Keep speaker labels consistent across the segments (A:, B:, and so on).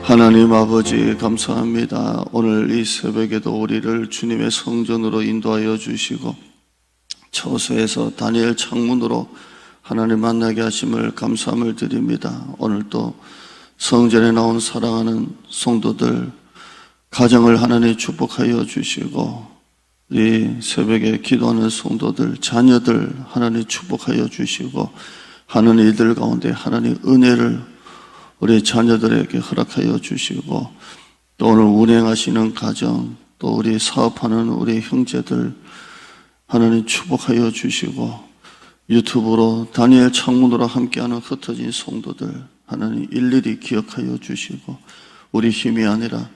A: 하나님 아버지 감사합니다. 오늘 이 새벽에도 우리를 주님의 성전으로 인도하여 주시고 처소에서 다니엘 창문으로 하나님 만나게 하심을 감사함을 드립니다. 오늘 또 성전에 나온 사랑하는 성도들 가정을 하나님 축복하여 주시고 우리 새벽에 기도하는 성도들 자녀들 하나님 축복하여 주시고 하는 일들 가운데 하나님 은혜를 우리 자녀들에게 허락하여 주시고 또 오늘 운행하시는 가정 또 우리 사업하는 우리 형제들 하나님 축복하여 주시고 유튜브로 다니엘 창문으로 함께하는 흩어진 성도들 하나님 일일이 기억하여 주시고 우리 힘이 아니라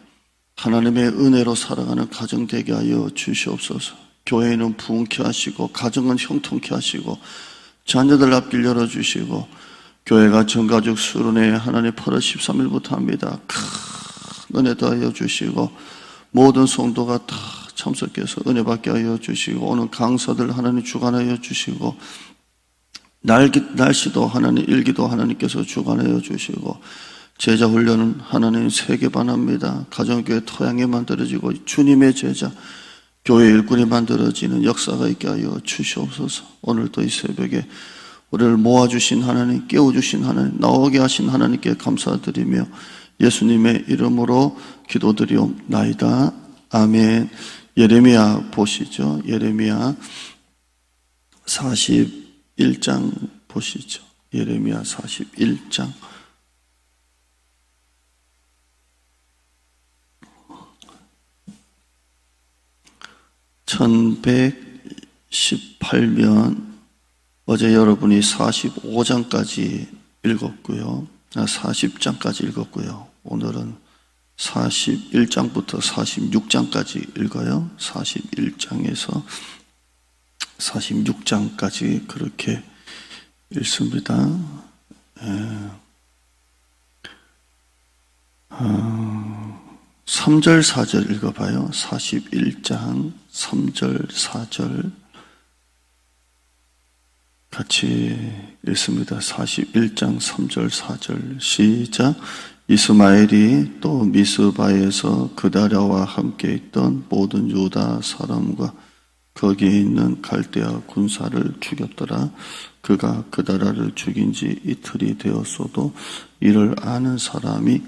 A: 하나님의 은혜로 살아가는 가정 되게 하여 주시옵소서. 교회는 부흥케 하시고 가정은 형통케 하시고 자녀들 앞길 열어주시고 교회가 전가족 수련회 하나님 8월 13일부터 합니다. 큰 은혜 더하여 주시고 모든 성도가 다 참석해서 은혜 받게 하여 주시고 오늘 강사들 하나님 주관하여 주시고 날씨도 하나님 일기도 하나님께서 주관하여 주시고 제자 훈련은 하나님 세계 반합니다. 가정교회 토양에 만들어지고 주님의 제자 교회 일꾼이 만들어지는 역사가 있게 하여 주시옵소서. 오늘도 이 새벽에 우리를 모아주신 하나님, 깨워주신 하나님, 나오게 하신 하나님께 감사드리며 예수님의 이름으로 기도드리옵나이다. 아멘. 예레미야 보시죠. 예레미야 41장 보시죠. 예레미야 41장 1118면 어제 여러분이 45장까지 읽었고요. 40장까지 읽었고요. 오늘은 41장부터 46장까지 읽어요. 41장에서 46장까지 그렇게 읽습니다. 3절 4절 읽어봐요. 41장 3절 4절 같이 읽습니다. 41장 3절 4절 시작. 이스마엘이 또 미스바에서 그다랴와 함께 있던 모든 유다 사람과 거기에 있는 갈대아 군사를 죽였더라. 그가 그다랴를 죽인 지 이틀이 되었어도 이를 아는 사람이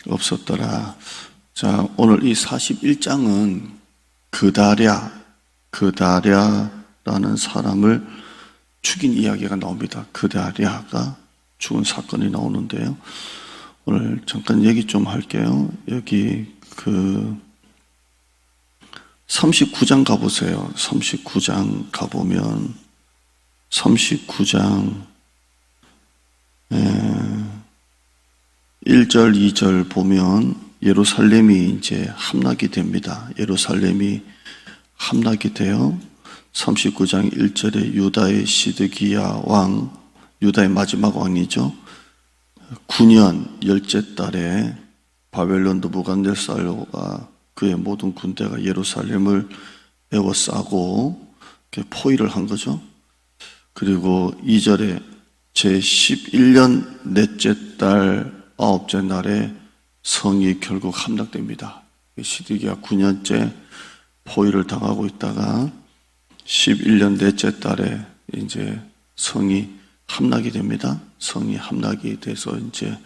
A: 없었더라. 자, 오늘 이 41장은 그다랴라는 사람을 죽인 이야기가 나옵니다. 그다랴가 죽은 사건이 나오는데요. 오늘 잠깐 얘기 좀 할게요. 여기 39장 가보세요. 39장 가보면 39장 1절 2절 보면 예루살렘이 이제 함락이 됩니다. 예루살렘이 함락이 돼요. 39장 1절에 유다의 시드기야 왕, 유다의 마지막 왕이죠. 9년 열째 달에 바벨론 느부갓네살과 그의 모든 군대가 예루살렘을 에워싸고 포위를 한 거죠. 그리고 2절에 제11년 넷째 달 9째 날에 성이 결국 함락됩니다. 시드기야 9년째 포위를 당하고 있다가 11년 넷째 달에 이제 성이 함락이 됩니다. 성이 함락이 돼서 이제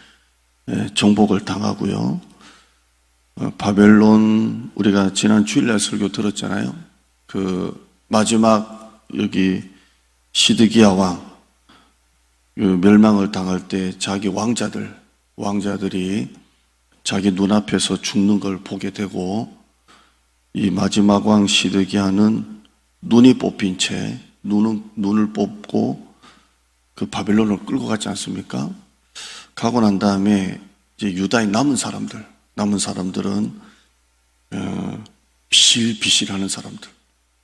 A: 정복을 당하고요. 바벨론 우리가 지난 주일날 설교 들었잖아요. 그 마지막 여기 시드기야 왕 멸망을 당할 때 자기 왕자들이 자기 눈앞에서 죽는 걸 보게 되고 이 마지막 왕 시드기야는 눈이 뽑힌 채 눈을 뽑고 그 바벨론을 끌고 갔지 않습니까? 가고 난 다음에 이제 유다의 남은 사람들은 비실비실하는 사람들,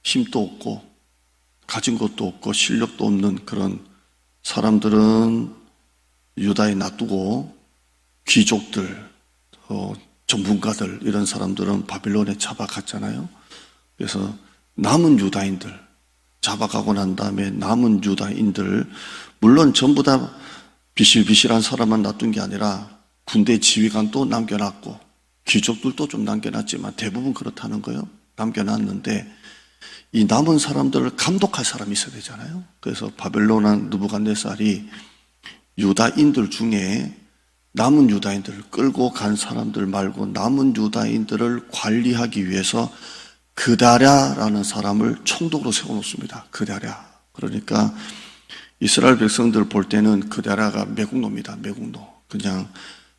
A: 힘도 없고 가진 것도 없고 실력도 없는 그런 사람들은 유다에 놔두고 귀족들, 전문가들 이런 사람들은 바벨론에 잡아갔잖아요. 그래서 남은 유다인들 잡아가고 난 다음에 남은 유다인들 물론 전부 다 비실비실한 사람만 놔둔 게 아니라 군대 지휘관도 남겨놨고 귀족들도 좀 남겨놨지만 대부분 그렇다는 거예요. 남겨놨는데 이 남은 사람들을 감독할 사람이 있어야 되잖아요. 그래서 바벨론 왕 느부갓네살이 유다인들 중에 남은 유다인들을 끌고 간 사람들 말고 남은 유다인들을 관리하기 위해서 그다랴라는 사람을 총독으로 세워놓습니다. 그다랴. 그러니까 이스라엘 백성들 볼 때는 그다랴가 매국노입니다. 매국노. 그냥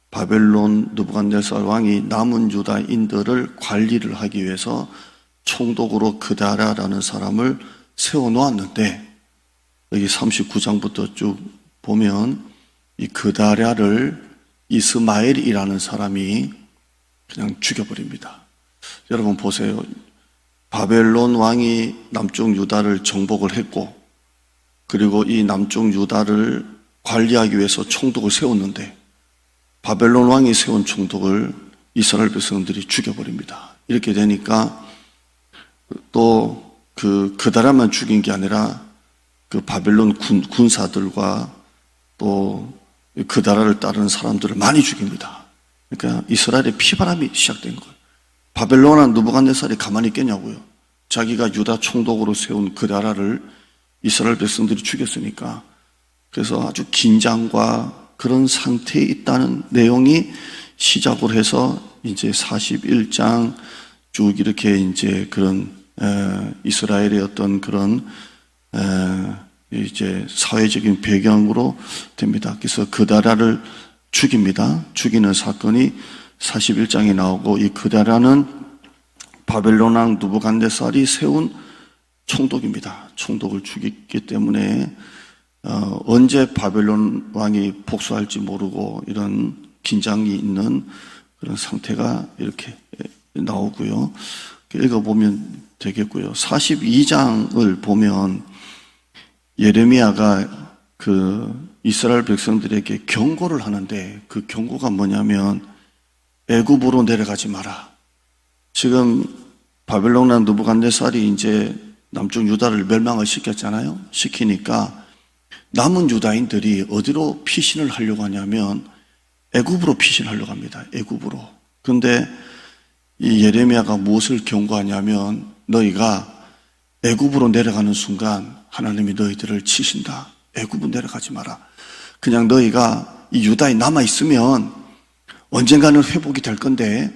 A: 바벨론 느부갓네살 왕이 남은 유다인들을 관리를 하기 위해서 총독으로 그다랴라는 사람을 세워놓았는데 여기 39장부터 쭉 보면 이 그다랴를 이스마엘이라는 사람이 그냥 죽여버립니다. 여러분 보세요. 바벨론 왕이 남쪽 유다를 정복을 했고 그리고 이 남쪽 유다를 관리하기 위해서 총독을 세웠는데 바벨론 왕이 세운 총독을 이스라엘 백성들이 죽여버립니다. 이렇게 되니까 또 그다랴만 죽인 게 아니라 그 바벨론 군사들과 또 그다랴를 따르는 사람들을 많이 죽입니다. 그러니까 이스라엘의 피바람이 시작된 거예요. 바벨론 왕 느부갓네살이 가만히 있겠냐고요. 자기가 유다 총독으로 세운 그다랴를 이스라엘 백성들이 죽였으니까. 그래서 아주 긴장과 그런 상태에 있다는 내용이 시작으로 해서 이제 41장 쭉 이렇게 이제 그런 이스라엘의 어떤 그런 이제 사회적인 배경으로 됩니다. 그래서 그다랴를 죽입니다. 죽이는 사건이 41장에 나오고 이 그다랴는 바벨론 왕 느부갓네살이 세운 총독입니다. 총독을 죽였기 때문에 언제 바벨론 왕이 복수할지 모르고 이런 긴장이 있는 그런 상태가 이렇게 나오고요. 읽어보면 되겠고요. 42장을 보면 예레미야가 그 이스라엘 백성들에게 경고를 하는데 그 경고가 뭐냐면 애굽으로 내려가지 마라. 지금 바벨론 왕 느부갓네살이 이제 남쪽 유다를 멸망을 시켰잖아요. 시키니까 남은 유다인들이 어디로 피신을 하려고 하냐면 애굽으로 피신하려고 합니다. 애굽으로. 그런데 이 예레미야가 무엇을 경고하냐면 너희가 애굽으로 내려가는 순간 하나님이 너희들을 치신다. 애굽으로 내려가지 마라. 그냥 너희가 이 유다에 남아있으면 언젠가는 회복이 될 건데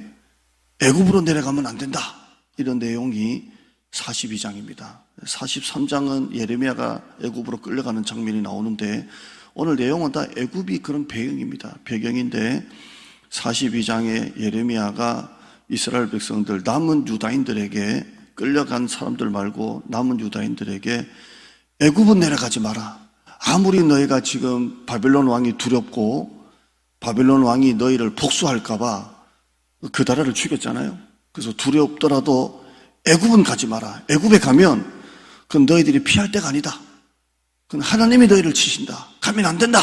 A: 애굽으로 내려가면 안 된다. 이런 내용이 42장입니다. 43장은 예레미야가 애굽으로 끌려가는 장면이 나오는데 오늘 내용은 다 애굽이 그런 배경입니다. 배경인데 42장에 예레미야가 이스라엘 백성들 남은 유다인들에게 끌려간 사람들 말고 남은 유다인들에게 애굽은 내려가지 마라. 아무리 너희가 지금 바벨론 왕이 두렵고 바벨론 왕이 너희를 복수할까 봐 그다랴를 죽였잖아요. 그래서 두렵더라도 애굽은 가지 마라. 애굽에 가면 그건 너희들이 피할 때가 아니다. 그건 하나님이 너희를 치신다. 가면 안 된다.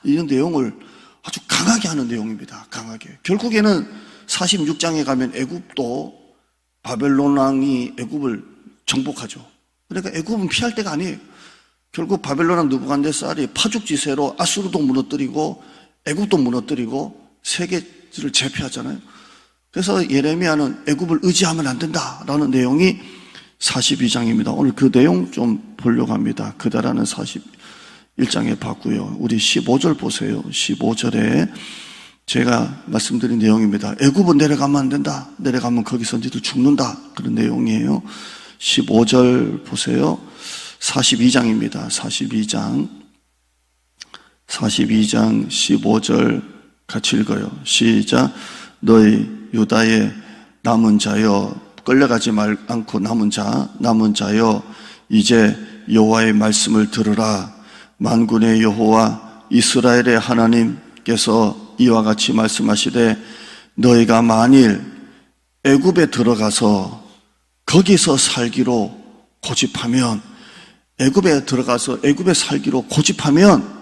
A: 이런 내용을 아주 강하게 하는 내용입니다. 강하게. 결국에는 46장에 가면 애굽도 바벨론 왕이 애굽을 정복하죠. 그러니까 애굽은 피할 때가 아니에요. 결국 바벨론 왕 느부갓네살이 파죽지세로 아수르도 무너뜨리고 애굽도 무너뜨리고 세계를 제패하잖아요. 그래서 예레미야는 애굽을 의지하면 안 된다라는 내용이 42장입니다. 오늘 그 내용 좀 보려고 합니다. 그다라는 41장에 봤고요. 우리 15절 보세요. 15절에 제가 말씀드린 내용입니다. 애굽은 내려가면 안 된다. 내려가면 거기서 너희들 죽는다. 그런 내용이에요. 15절 보세요. 42장입니다. 42장 15절 같이 읽어요. 시작. 너희 유다의 남은 자여 끌려가지 않고 남은 자여 이제 여호와의 말씀을 들으라. 만군의 여호와 이스라엘의 하나님께서 이와 같이 말씀하시되 너희가 만일 애굽에 들어가서 거기서 살기로 고집하면 애굽에 살기로 고집하면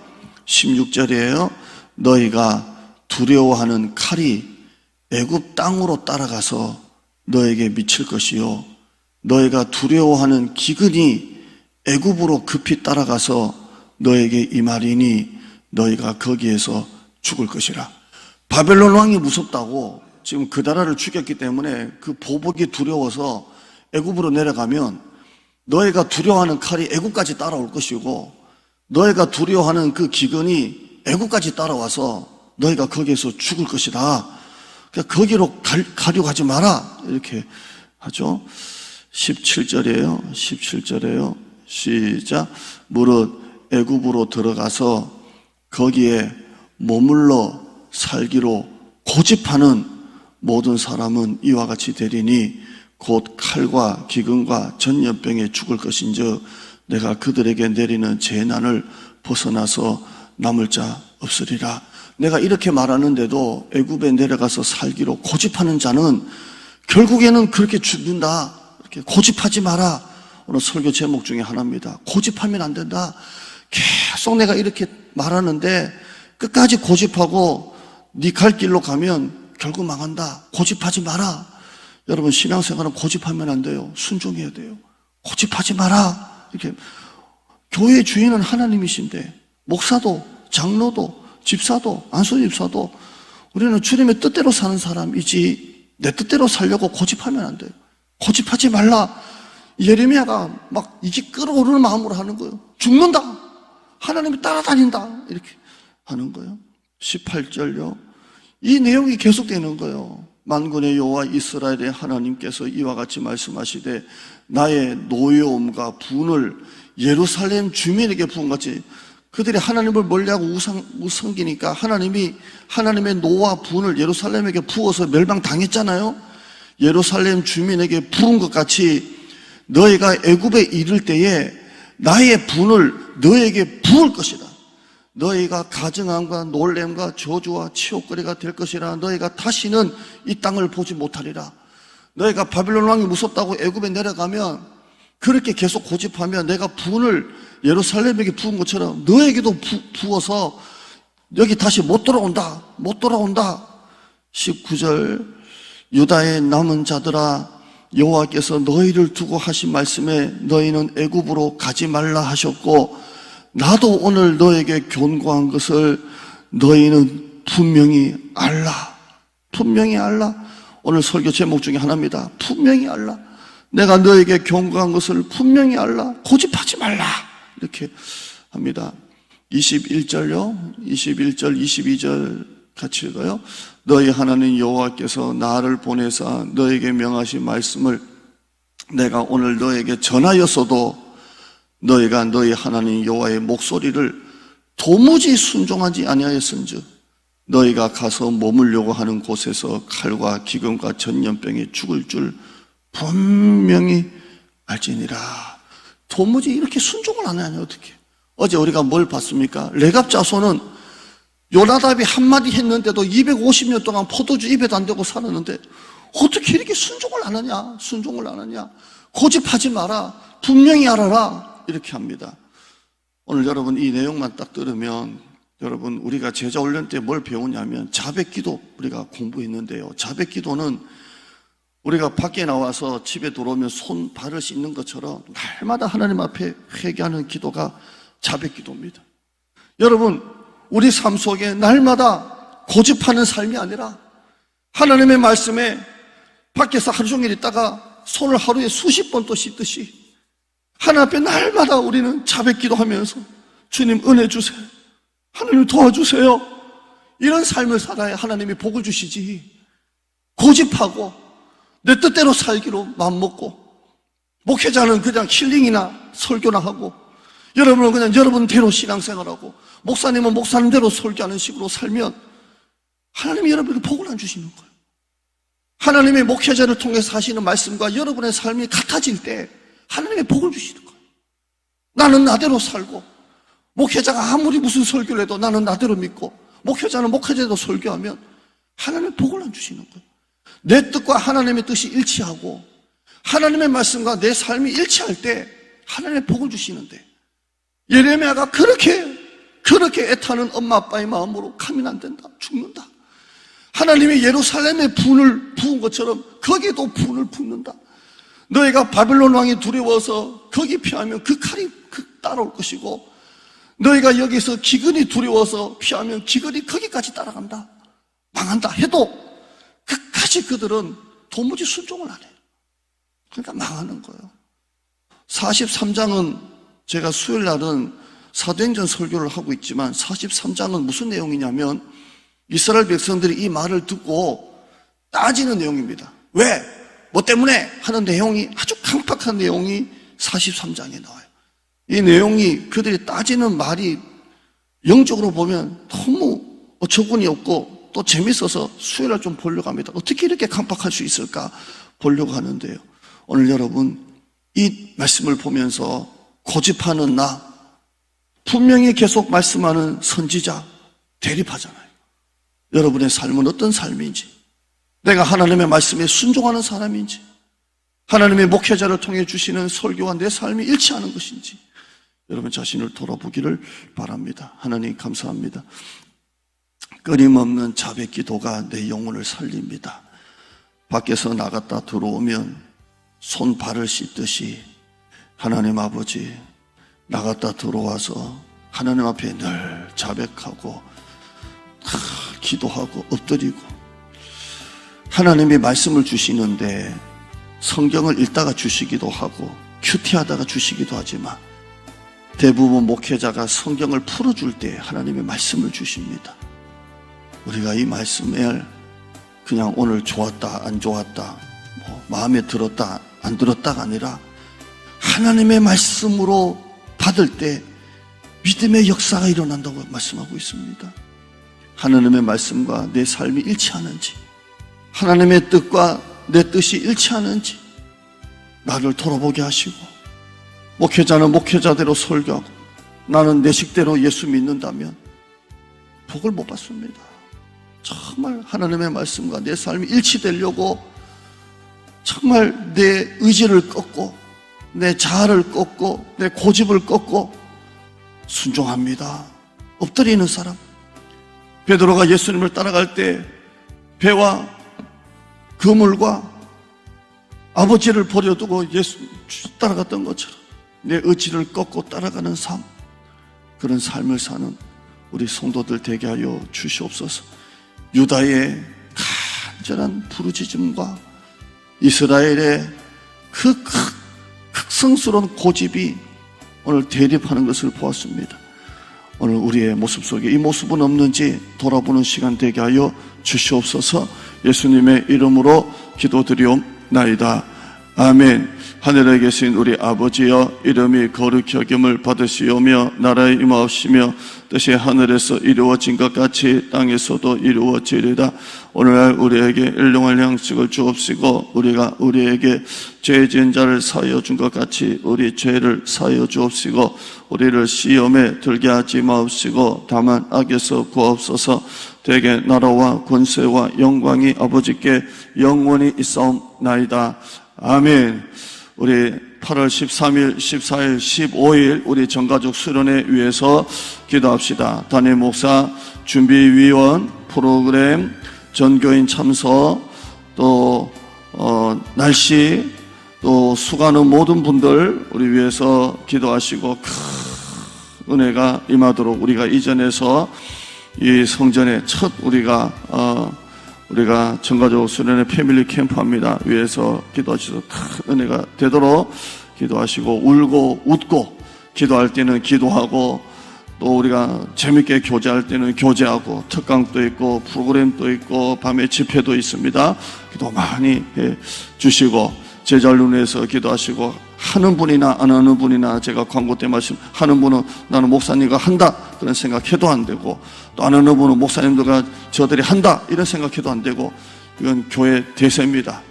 A: 16절이에요. 너희가 두려워하는 칼이 애굽 땅으로 따라가서 너에게 미칠 것이요 너희가 두려워하는 기근이 애굽으로 급히 따라가서 너에게 임하리니 너희가 거기에서 죽을 것이라. 바벨론 왕이 무섭다고 지금 그 나라를 죽였기 때문에 그 보복이 두려워서 애굽으로 내려가면 너희가 두려워하는 칼이 애굽까지 따라올 것이고 너희가 두려워하는 그 기근이 애굽까지 따라와서 너희가 거기에서 죽을 것이다. 그러니까 거기로 가려고 하지 마라. 이렇게 하죠. 17절이에요. 시작. 무릇 애굽으로 들어가서 거기에 머물러 살기로 고집하는 모든 사람은 이와 같이 되리니 곧 칼과 기근과 전염병에 죽을 것인즉 내가 그들에게 내리는 재난을 벗어나서 남을 자 없으리라. 내가 이렇게 말하는데도 애굽에 내려가서 살기로 고집하는 자는 결국에는 그렇게 죽는다. 이렇게 고집하지 마라. 오늘 설교 제목 중에 하나입니다. 고집하면 안 된다. 계속 내가 이렇게 말하는데 끝까지 고집하고 네 갈 길로 가면 결국 망한다. 고집하지 마라. 여러분 신앙생활은 고집하면 안 돼요. 순종해야 돼요. 고집하지 마라. 이렇게 교회 주인은 하나님이신데 목사도 장로도 집사도 안수집사도 우리는 주님의 뜻대로 사는 사람이지 내 뜻대로 살려고 고집하면 안 돼요. 고집하지 말라. 예레미야가 막 이게 끓어오르는 마음으로 하는 거예요. 죽는다. 하나님이 따라다닌다. 이렇게 하는 거예요. 18절요. 이 내용이 계속되는 거예요. 만군의 여호와 이스라엘의 하나님께서 이와 같이 말씀하시되 나의 노여움과 분을 예루살렘 주민에게 부은 같이 그들이 하나님을 멀리하고 우상기니까 하나님이 하나님의 노와 분을 예루살렘에게 부어서 멸망당했잖아요. 예루살렘 주민에게 부은 것 같이 너희가 애굽에 이를 때에 나의 분을 너희에게 부을 것이다. 너희가 가증함과 놀램과 저주와 치욕거리가 될 것이라. 너희가 다시는 이 땅을 보지 못하리라. 너희가 바빌론 왕이 무섭다고 애굽에 내려가면 그렇게 계속 고집하면 내가 분을 예루살렘에게 부은 것처럼 너에게도 부어서 여기 다시 못 돌아온다. 19절 유다의 남은 자들아 여호와께서 너희를 두고 하신 말씀에 너희는 애굽으로 가지 말라 하셨고 나도 오늘 너에게 권고한 것을 너희는 분명히 알라. 오늘 설교 제목 중에 하나입니다. 분명히 알라. 내가 너에게 권고한 것을 분명히 알라. 고집하지 말라. 이렇게 합니다. 21절요. 21절, 22절 같이 읽어요. 너희 하나님 여호와께서 나를 보내사 너에게 명하신 말씀을 내가 오늘 너에게 전하였어도 너희가 너희 하나님 여호와의 목소리를 도무지 순종하지 아니하였은즉 너희가 가서 머물려고 하는 곳에서 칼과 기근과 전염병에 죽을 줄 분명히 알지니라. 도무지 이렇게 순종을 안 하냐 어떻게? 어제 우리가 뭘 봤습니까? 레갑 자손은 요나답이 한마디 했는데도 250년 동안 포도주 입에도 안 대고 살았는데 어떻게 이렇게 순종을 안 하냐? 고집하지 마라. 분명히 알아라. 이렇게 합니다. 오늘 여러분 이 내용만 딱 들으면 여러분 우리가 제자 훈련 때 뭘 배우냐면 자백기도 우리가 공부했는데요. 자백기도는 우리가 밖에 나와서 집에 들어오면 손 발을 씻는 것처럼 날마다 하나님 앞에 회개하는 기도가 자백기도입니다. 여러분 우리 삶 속에 날마다 고집하는 삶이 아니라 하나님의 말씀에 밖에서 하루 종일 있다가 손을 하루에 수십 번 또 씻듯이 하나님 앞에 날마다 우리는 자백기도 하면서 주님 은혜 주세요. 하나님 도와주세요. 이런 삶을 살아야 하나님이 복을 주시지. 고집하고 내 뜻대로 살기로 마음먹고 목회자는 그냥 힐링이나 설교나 하고 여러분은 그냥 여러분대로 신앙생활하고 목사님은 목사님대로 설교하는 식으로 살면 하나님이 여러분에게 복을 안 주시는 거예요. 하나님의 목회자를 통해서 하시는 말씀과 여러분의 삶이 같아질 때 하나님의 복을 주시는 거예요. 나는 나대로 살고 목회자가 아무리 무슨 설교를 해도 나는 나대로 믿고 목회자는 목회자대로 설교하면 하나님의 복을 안 주시는 거예요. 내 뜻과 하나님의 뜻이 일치하고 하나님의 말씀과 내 삶이 일치할 때 하나님의 복을 주시는데 예레미야가 그렇게 애타는 엄마 아빠의 마음으로 가면 안 된다. 죽는다. 하나님이 예루살렘에 분을 부은 것처럼 거기에도 분을 붓는다. 너희가 바빌론 왕이 두려워서 거기 피하면 그 칼이 따라올 것이고 너희가 여기서 기근이 두려워서 피하면 기근이 거기까지 따라간다. 망한다 해도 끝까지 그들은 도무지 순종을 안 해요. 그러니까 망하는 거예요. 43장은 제가 수요일 날은 사도행전 설교를 하고 있지만 43장은 무슨 내용이냐면 이스라엘 백성들이 이 말을 듣고 따지는 내용입니다. 왜? 뭐 때문에? 하는 내용이 아주 강팍한 내용이 43장에 나와요. 이 내용이 그들이 따지는 말이 영적으로 보면 너무 어처구니 없고 또 재밌어서 수요일날 좀 보려고 합니다. 어떻게 이렇게 강팍할 수 있을까 보려고 하는데요. 오늘 여러분 이 말씀을 보면서 고집하는 나, 분명히 계속 말씀하는 선지자 대립하잖아요. 여러분의 삶은 어떤 삶인지, 내가 하나님의 말씀에 순종하는 사람인지, 하나님의 목회자를 통해 주시는 설교와 내 삶이 일치하는 것인지 여러분 자신을 돌아보기를 바랍니다. 하나님 감사합니다. 끊임없는 자백 기도가 내 영혼을 살립니다. 밖에서 나갔다 들어오면 손 발을 씻듯이 하나님 아버지 나갔다 들어와서 하나님 앞에 늘 자백하고 기도하고 엎드리고 하나님이 말씀을 주시는데 성경을 읽다가 주시기도 하고 큐티하다가 주시기도 하지만 대부분 목회자가 성경을 풀어줄 때 하나님의 말씀을 주십니다. 우리가 이 말씀에 그냥 오늘 좋았다 안 좋았다 마음에 들었다 안 들었다가 아니라 하나님의 말씀으로 받을 때 믿음의 역사가 일어난다고 말씀하고 있습니다. 하나님의 말씀과 내 삶이 일치하는지, 하나님의 뜻과 내 뜻이 일치하는지 나를 돌아보게 하시고, 목회자는 목회자대로 설교하고 나는 내 식대로 예수 믿는다면 복을 못 받습니다. 정말 하나님의 말씀과 내 삶이 일치되려고 정말 내 의지를 꺾고 내 자아를 꺾고 내 고집을 꺾고 순종합니다. 엎드리는 사람. 베드로가 예수님을 따라갈 때 배와 그물과 아버지를 버려두고 예수 따라갔던 것처럼 내 의지를 꺾고 따라가는 삶, 그런 삶을 사는 우리 성도들 되게 하여 주시옵소서. 유다의 간절한 부르짖음과 이스라엘의 그 극성스러운 고집이 오늘 대립하는 것을 보았습니다. 오늘 우리의 모습 속에 이 모습은 없는지 돌아보는 시간 되게 하여 주시옵소서. 예수님의 이름으로 기도드리옵나이다. 아멘. 하늘에 계신 우리 아버지여, 이름이 거룩히 여김을 받으시오며 나라의 임하옵시며 뜻이 하늘에서 이루어진 것 같이 땅에서도 이루어지리다. 오늘날 우리에게 일용할 양식을 주옵시고 우리가 우리에게 죄 지은 자를 사하여 준 것 같이 우리 죄를 사하여 주옵시고 우리를 시험에 들게 하지 마옵시고 다만 악에서 구하옵소서. 대개 나라와 권세와 영광이 아버지께 영원히 있사옵나이다. 아멘. 우리 8월 13일, 14일, 15일 우리 전가족 수련회 위해서 기도합시다. 담임 목사, 준비위원, 프로그램, 전교인 참석, 또 날씨, 또 수고하는 모든 분들 우리 위해서 기도하시고 큰 은혜가 임하도록 우리가 이전에서 이 성전에 첫 우리가 전가족 수련회 패밀리 캠프합니다. 위해서 기도하셔서 큰 은혜가 되도록 기도하시고 울고 웃고 기도할 때는 기도하고 또 우리가 재밌게 교제할 때는 교제하고 특강도 있고 프로그램도 있고 밤에 집회도 있습니다. 기도 많이 해 주시고 제자를 위해서 기도하시고 하는 분이나 안 하는 분이나 제가 광고 때 말씀하는 분은 나는 목사님과 한다 그런 생각해도 안 되고 또 안 하는 분은 목사님들과 저들이 한다 이런 생각해도 안 되고 이건 교회 대세입니다.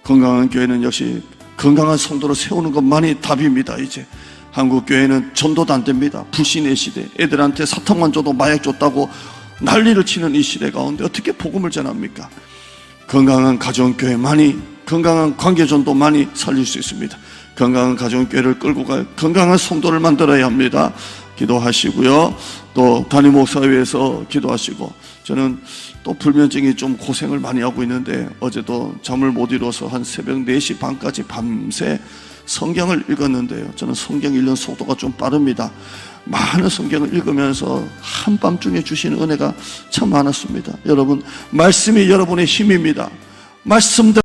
A: 건강한 교회는 역시 건강한 성도를 세우는 것만이 답입니다. 이제 한국 교회는 전도도 안 됩니다. 불신의 시대, 애들한테 사탕만 줘도 마약 줬다고 난리를 치는 이 시대 가운데 어떻게 복음을 전합니까? 건강한 가정교회만이, 건강한 관계전도만이 살릴 수 있습니다. 건강한 가정교회를 끌고 갈 건강한 성도를 만들어야 합니다. 기도하시고요. 또 담임 목사회에서 기도하시고, 저는 또 불면증이 좀 고생을 많이 하고 있는데 어제도 잠을 못 이뤄서 한 새벽 4시 반까지 밤새 성경을 읽었는데요. 저는 성경 읽는 속도가 좀 빠릅니다. 많은 성경을 읽으면서 한밤중에 주시는 은혜가 참 많았습니다. 여러분, 말씀이 여러분의 힘입니다. 말씀대로